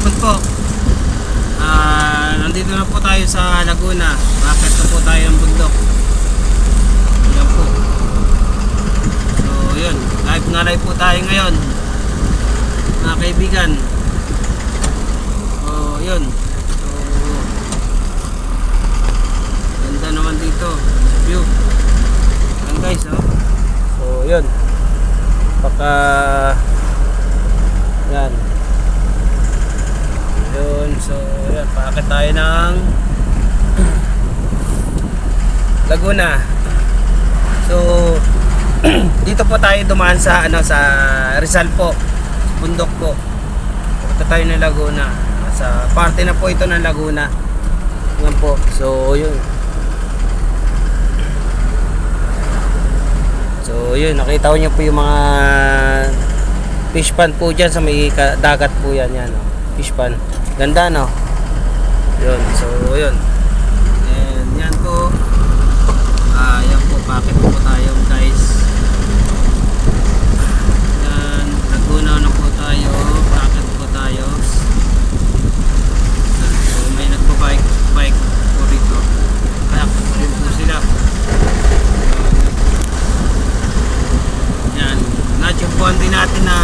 hapon po. Nandito na po tayo sa Laguna. Bakit na po tayo ng bundok. Yan po. So yun, live na live po tayo ngayon, mga kaibigan. So yun. So ganda naman dito sa view. Yan guys, oh. So yun. Baka yan. Yun, so yan, paakit tayo ng Laguna. So dito po tayo dumaan sa sa Rizal po, bundok po. Punta tayo ng Laguna. Sa parte na po ito ng Laguna. Yan po. So yun. So yun, nakita ko niyo po yung mga fish pond po dyan sa may dagat po yan, yan, oh. Fish pond. Ganda, no? Yun, so yun. And yan po. Yan po, bakit po tayo guys. Yan, Laguna na po tayo. Bakit po tayo. So may bike po rito. Kaya po sila. Yan, nachupuan din natin na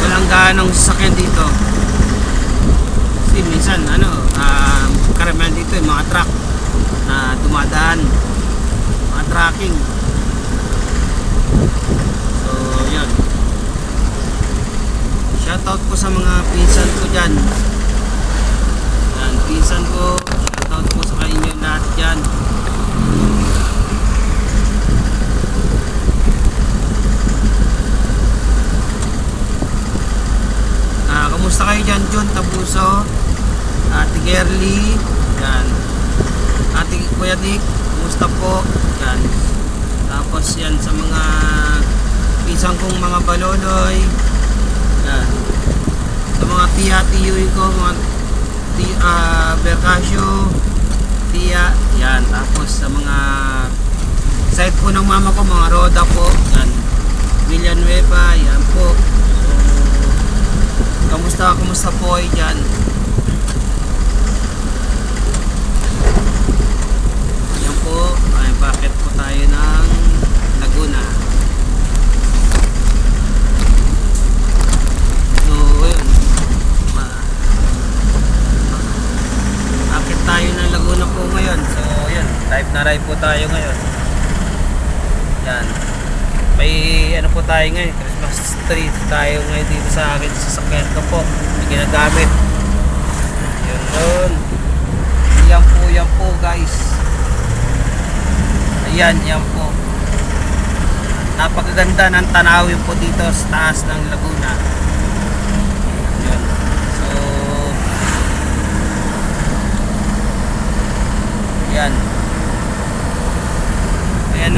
walang gaanong sasakyan dito. Kasi minsan karamihan dito yung mga truck na dumadaan, mga trucking. So yun, shoutout po sa mga pinsan ko dyan. Yan, pinsan ko, shoutout po sa inyo lahat dyan. Kamusta kayo dyan, John Tabuso, Ate Gerly, yan, Ate Kuya Dick, kamusta po, yan. Tapos yan sa mga pisang kong mga baloloy, yan. Sa mga tiya-tiyuy ko, mga Bercasio, tiya, yan. Tapos sa mga side po ng mama ko, mga Roda po, yan. Villanueva, yan po. Kamusta po kayo dyan? Yan po, ay bakit po tayo ng Laguna. So yun, bakit tayo ng Laguna po ngayon. So yun, live na live po tayo ngayon. Yan, may po tayo ngayon, Christmas tree tayo ngayon dito sa akin, sa sasakyan ko po, may ginagamit. Yun, yan po guys. Ayan, yan po. Napakaganda ng tanawin po dito sa taas ng Laguna. Yun. So ayan,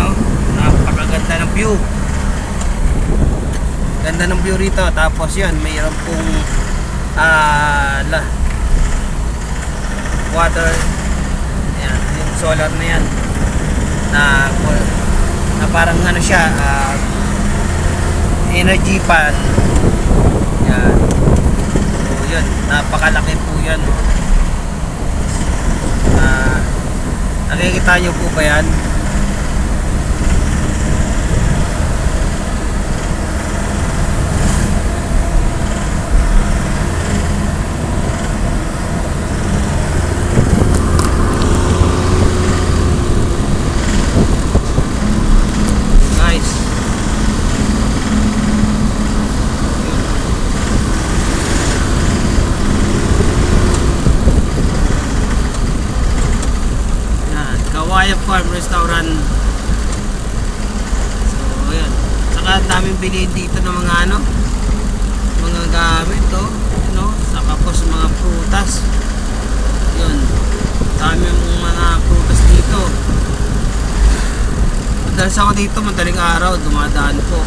o, napakaganda ng view. Ganda ng view rito. Tapos yun, mayroon pong water, yan, yung solar na yan na parang siya, energy pan. Yan. So yun, napakalaki po yan. Nakikita nyo po ba yan? Farm Restaurant. So ayan, saka daming bilihin dito ng mga mga gamit, saka po sa mga prutas. Yun, daming mga prutas dito. Madalas ako dito, madaling araw dumadaan po.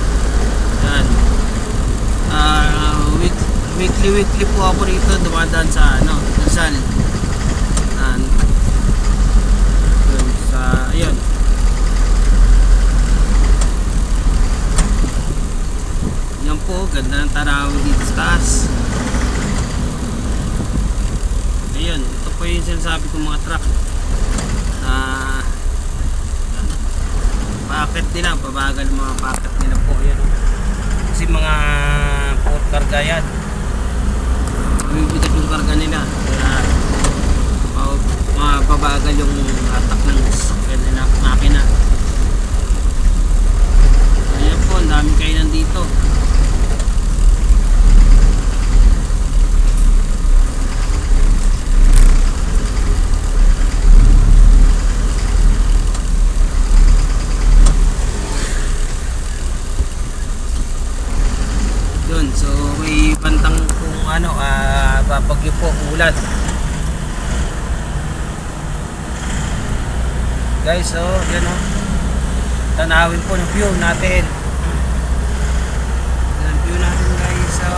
Yan, weekly po ako rito dumadaan sa Rizal. Ayun, yan po, ganda ng tanawin dito sa taas. Ayun, ito po yung sinasabi kong mga truck na packet nila, pabagal mga packet nila po. Ayan, kasi mga port karga yan, mabibigat yung karga nila, kaya mababagal yung atak ng sasakyan nila, makina. Ayan po, ang daming kainan dito. Yun, so may pantang kung ano, babagyo po, ulan. Guys, so yan o, tanawin po ng view natin. Yan ang view natin guys, so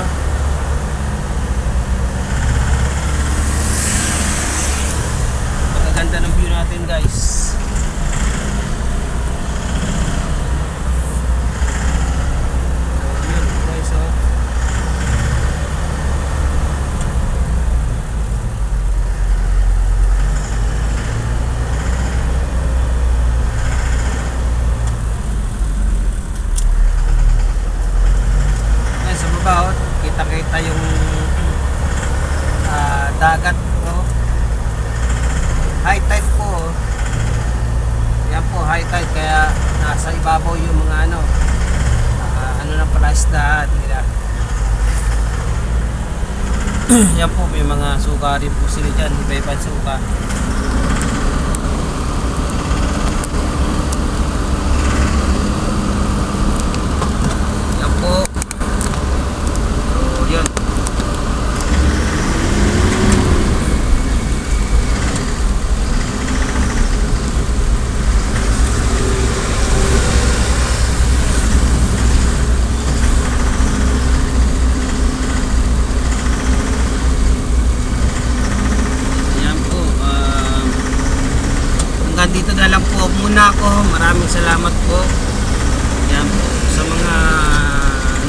pagkaganda ng view natin guys. Kita-kita yung dagat po. High tide po. Yan po, high tide, kaya nasa ibabaw yung mga ano ng palasda nila. Yan po, may mga suka rin po sila dyan, iba-ibang suka. Yan po. Yun. Ayan po, hanggang dito na lang po muna ako. Maraming salamat po. Ayan po, sa mga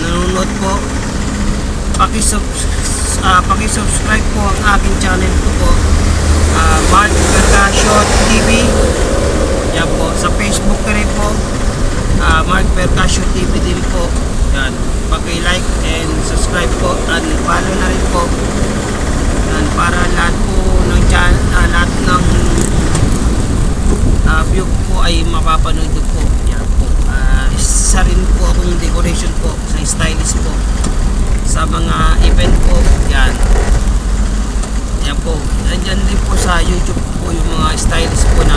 nanonood po, paki-subscribe po ang aking channel po, Mark Percasio TV. Yan po, sa Facebook rin po, Mark Percasio TV din po. Yan, paki-like and subscribe po, and follow na rin po. Yan, para lahat po ng lahat ng view po ay mapapanood po. Yan po, isa rin po akong decoration po, sa stylist po, sa mga event po. Yan. Yan po. Andyan din po sa YouTube po yung mga stylist po na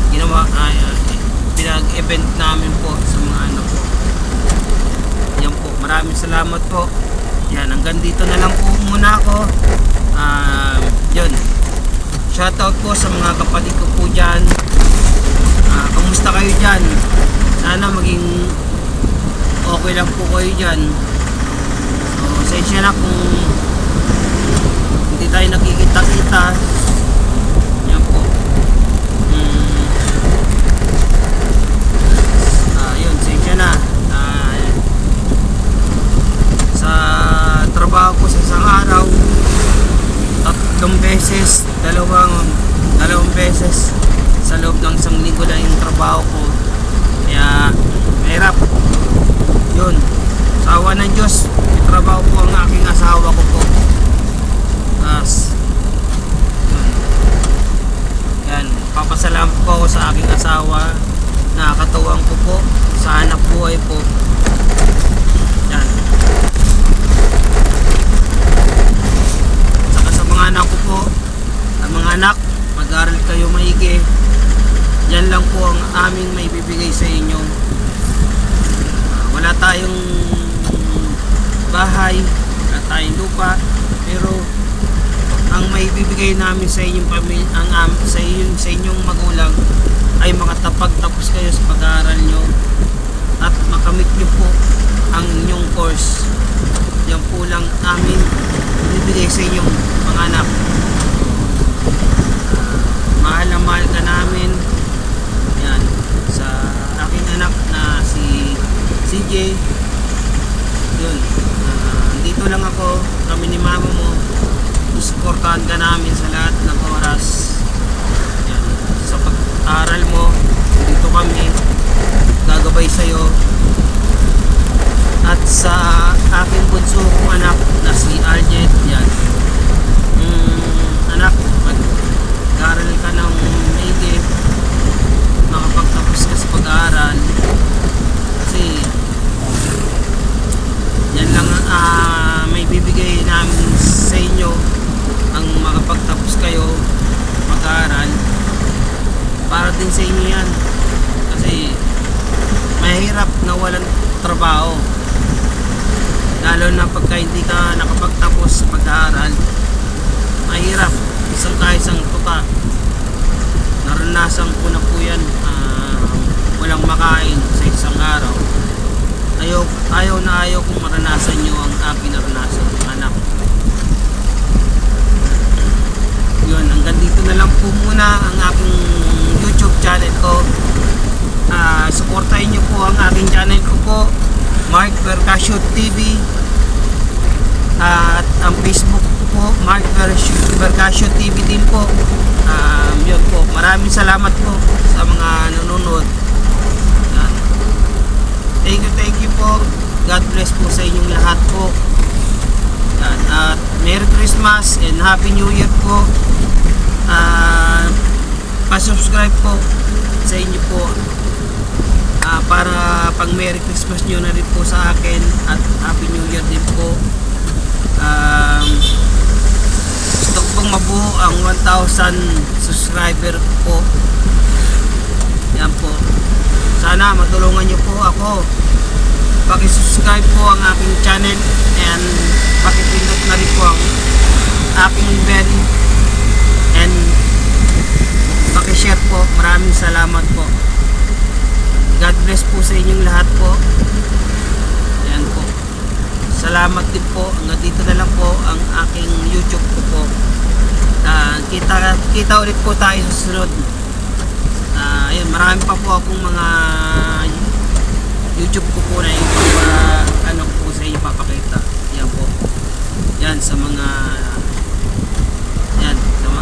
ginawa, pinag-event namin po sa mga ano po. Yan po. Maraming salamat po. Yan. Hanggang dito na lang po muna ako. Yun. Shoutout po sa mga kapatid ko po dyan. Kamusta kayo dyan? Sana maging okay lang po kayo dyan. So, sensya na kung hindi tayo nakikita-kita. Yan po. Yun, sensya na. Sa trabaho ko sa isang araw, 3 beses, dalawang beses sa loob ng isang linggo lang yung trabaho ko. Kaya mahirap. Yun, sa awa ng Diyos, may trabaho po ang aking asawa ko po. Yan, papasalamat po ako sa aking asawa. Nakakatuwang ko po sa anak buhay po. Yan. Saka sa mga anak ko po, ang mga anak, mag-aral kayo maigi. Yan lang po ang aming may bibigay sa inyo. Wala tayong bahay, wala tayong lupa, pero ang may bibigay namin sa inyong pamilya, sa inyong magulang, ay makatapagtapos kayo sa pag-aaral nyo at makamit nyo po ang inyong course. Yan po lang namin bibigay sa inyong mga anak. Mahal na mahal ka namin. Yan, sa aking anak na si CJ, Yun. Dito lang ako, kami ni mama mo. Susuportahan ka namin sa lahat ng oras. Yan. Sa pag-aaral mo, dito kami gagabay sa'yo. At sa aking bunso kong anak na si Arjet, yan. Anak, mag-aaral ka ng maigi, makapagtapos ka sa pag-aaral. Kasi yan lang may bibigay namin sa inyo, ang makapagtapos kayo mag-aaral. Para din sa inyo yan. Kasi mahirap na walang trabaho, lalo na pagka hindi ka nakapagtapos sa pag-aaral. Mahirap, isang tuka. Naranasan ko na po yan. Walang makain sa isang araw. Ayaw na ayaw kung maranasan nyo ang aking naranasan, anak. Yun, hanggang dito na lang po muna ang aking YouTube channel ko. Supportahin nyo po ang aking channel ko po, Mark Vercasio TV. At ang Facebook ko po, Mark Vercasio TV din po. Yun po, maraming salamat po sa mga nanonood. Yan. Thank you po. God bless po sa inyong lahat po. Yan. At Merry Christmas and Happy New Year po. Pa-subscribe po sa inyo po, para pang Merry Christmas nyo na rin po sa akin, at Happy New Year din po. Gusto ko pong mabuo ang 1,000 subscriber po. Yan po, sana matulungan nyo po ako. Paki-subscribe po ang aking channel and pakipindot na rin po ang aking bell and paki-share po. Maraming salamat po. God bless po sa inyong lahat po. Ayan po. Salamat din po. Hanggang dito na lang po ang aking YouTube ko po. Kita ulit po tayo sa sunod. Ayun, marami pa po akong mga YouTube ko po na yung ano po sa inyo papakita. Yan po. Yan sa mga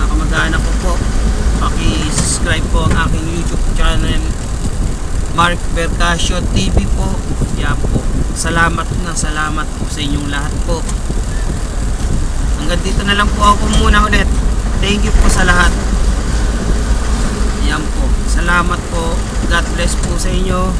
kamag-anak ko po. Paki-subscribe po ang aking YouTube channel, Mark Vercasio TV po. Yan po. Salamat po sa inyong lahat po. Hanggang dito na lang po ako muna ulit. Thank you po sa lahat. Yan po. Salamat po. God bless po sa inyo.